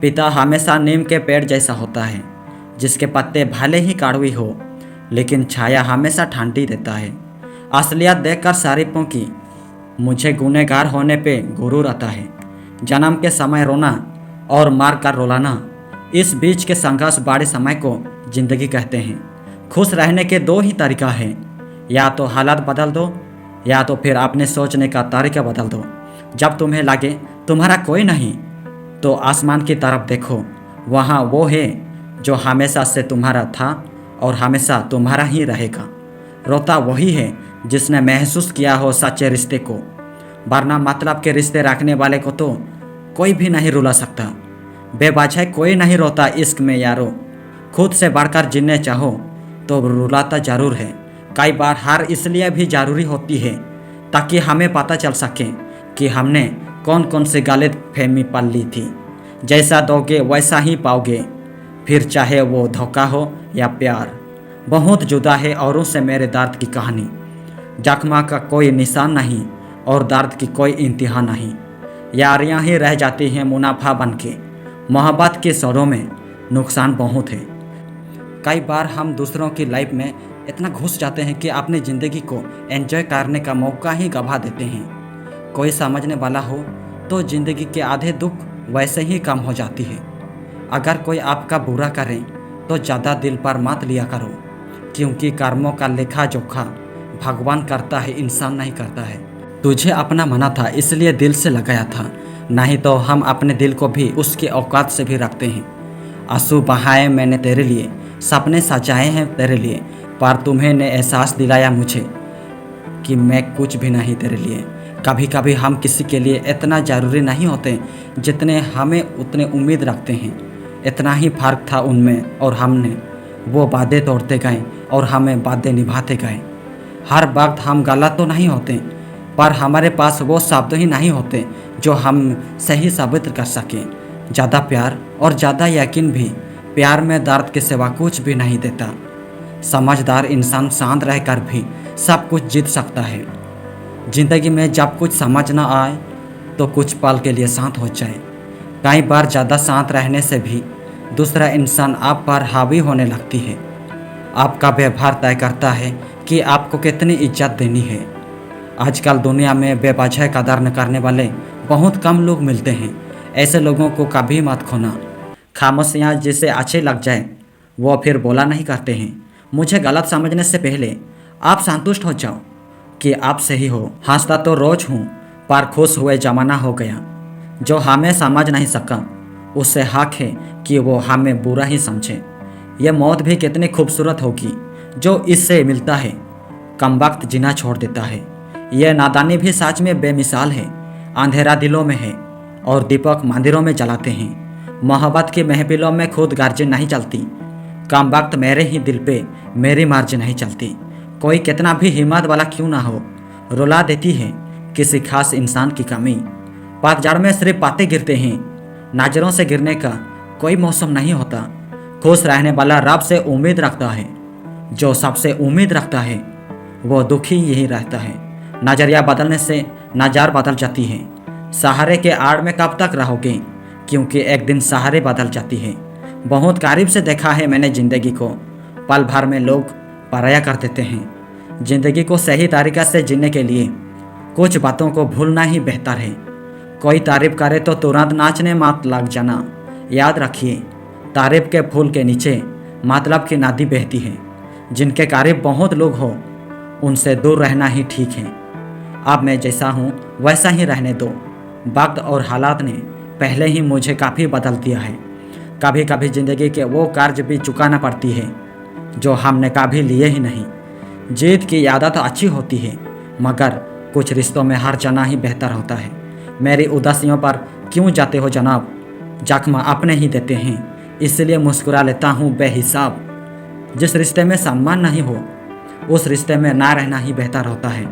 पिता हमेशा नीम के पेड़ जैसा होता है, जिसके पत्ते भले ही कड़वी हो, लेकिन छाया हमेशा ठंडी देता है। असलियत देखकर शरीफों की मुझे गुनहगार होने पे गुरूर आता है। जन्म के समय रोना और मार कर रुलाना, इस बीच के संघर्ष बड़े समय को जिंदगी कहते हैं। खुश रहने के दो ही तरीका हैं, या तो हालात बदल दो या तो फिर अपने सोचने का तरीका बदल दो। जब तुम्हें लगे तुम्हारा कोई नहीं, तो आसमान की तरफ देखो, वहाँ वो है जो हमेशा से तुम्हारा था और हमेशा तुम्हारा ही रहेगा। रोता वही है जिसने महसूस किया हो सच्चे रिश्ते को, वरना मतलब के रिश्ते रखने वाले को तो कोई भी नहीं रुला सकता। बेवजह कोई नहीं रोता इश्क में यारो, खुद से बढ़कर जीने चाहो तो रुलाता ज़रूर है। कई बार हार इसलिए भी ज़रूरी होती है ताकि हमें पता चल सके कि हमने कौन कौन सी गलत फहमी पाल ली थी। जैसा दोगे वैसा ही पाओगे, फिर चाहे वो धोखा हो या प्यार। बहुत जुदा है औरों से मेरे दर्द की कहानी, जख्मा का कोई निशान नहीं और दर्द की कोई इंतहा नहीं। यारियां ही रह जाती हैं मुनाफा बन के, मोहब्बत के स्वरों में नुकसान बहुत है। कई बार हम दूसरों की लाइफ में इतना घुस जाते हैं कि अपनी ज़िंदगी को एंजॉय करने का मौका ही गंवा देते हैं। कोई समझने वाला हो तो ज़िंदगी के आधे दुख वैसे ही कम हो जाती है। अगर कोई आपका बुरा करे तो ज़्यादा दिल पर मत लिया करो, क्योंकि कर्मों का लेखा जोखा भगवान करता है, इंसान नहीं करता है। तुझे अपना मना था इसलिए दिल से लगाया था, नहीं तो हम अपने दिल को भी उसकी औकात से भी रखते हैं। आंसू बहाए मैंने तेरे लिए, सपने सजाए हैं तेरे लिए, पर तुम्हें ने एहसास दिलाया मुझे कि मैं कुछ भी नहीं तेरे लिए। कभी कभी हम किसी के लिए इतना ज़रूरी नहीं होते जितने हमें उतने उम्मीद रखते हैं। इतना ही फ़र्क था उनमें और हमने। वो वादे तोड़ते गए और हमें वादे निभाते गए। हर वक्त हम गलत तो नहीं होते, पर हमारे पास वो शब्द ही नहीं होते जो हम सही साबित कर सकें। ज़्यादा प्यार और ज़्यादा यकीन भी प्यार में दर्द के सिवा कुछ भी नहीं देता। समझदार इंसान शांत रहकर भी सब कुछ जीत सकता है। ज़िंदगी में जब कुछ समझ ना आए तो कुछ पल के लिए शांत हो जाए। कई बार ज़्यादा शांत रहने से भी दूसरा इंसान आप पर हावी होने लगती है। आपका व्यवहार तय करता है कि आपको कितनी इज्जत देनी है। आजकल दुनिया में बेवजह कदर न करने वाले बहुत कम लोग मिलते हैं। ऐसे लोगों को कभी मत खोना। खामोशियाँ जिसे अच्छे लग जाए वो फिर बोला नहीं करते हैं। मुझे गलत समझने से पहले आप संतुष्ट हो जाओ कि आप सही हो। हंसता तो रोज हूँ, पर खुश हुए ज़माना हो गया। जो हमें समझ नहीं सका उससे हक है कि वो हमें बुरा ही समझे। ये मौत भी कितनी खूबसूरत होगी जो इससे मिलता है, कम वक्त जीना छोड़ देता है। ये नादानी भी सच में बेमिसाल है। अंधेरा दिलों में है और दीपक मंदिरों में जलाते हैं। मोहब्बत की महफिलों में खुद गार्जियन नहीं चलती। कम वक्त मेरे ही दिल पे मेरी मर्जी नहीं चलती। कोई कितना भी हिम्मत वाला क्यों ना हो, रुला देती है किसी खास इंसान की कमी। पतझड़ में सिर्फ पत्ते गिरते हैं, नजरों से गिरने का कोई मौसम नहीं होता। खुश रहने वाला रब से उम्मीद रखता है, जो सबसे उम्मीद रखता है वो दुखी यही रहता है। नजरिया बदलने से नज़र बदल जाती है। सहारे के आड़ में कब तक रहोगे, क्योंकि एक दिन सहारे बदल जाती है। बहुत करीब से देखा है मैंने ज़िंदगी को, पल भर में लोग पराया कर देते हैं। ज़िंदगी को सही तरीक़े से जीने के लिए कुछ बातों को भूलना ही बेहतर है। कोई तारीफ करे तो तुरंत नाचने मत लग जाना। याद रखिए, तारीफ के फूल के नीचे मतलब की नदी बहती है। जिनके करीब बहुत लोग हो उनसे दूर रहना ही ठीक है। अब मैं जैसा हूँ वैसा ही रहने दो। वक्त और हालात ने पहले ही मुझे काफ़ी बदल दिया है। कभी कभी ज़िंदगी के वो कर्ज भी चुकाना पड़ती है जो हमने कभी लिए ही नहीं। जीत की आदत अच्छी होती है, मगर कुछ रिश्तों में हार जाना ही बेहतर होता है। मेरी उदासियों पर क्यों जाते हो जनाब, जख्म अपने ही देते हैं, इसलिए मुस्कुरा लेता हूँ बेहिसाब। जिस रिश्ते में सम्मान नहीं हो उस रिश्ते में ना रहना ही बेहतर होता है।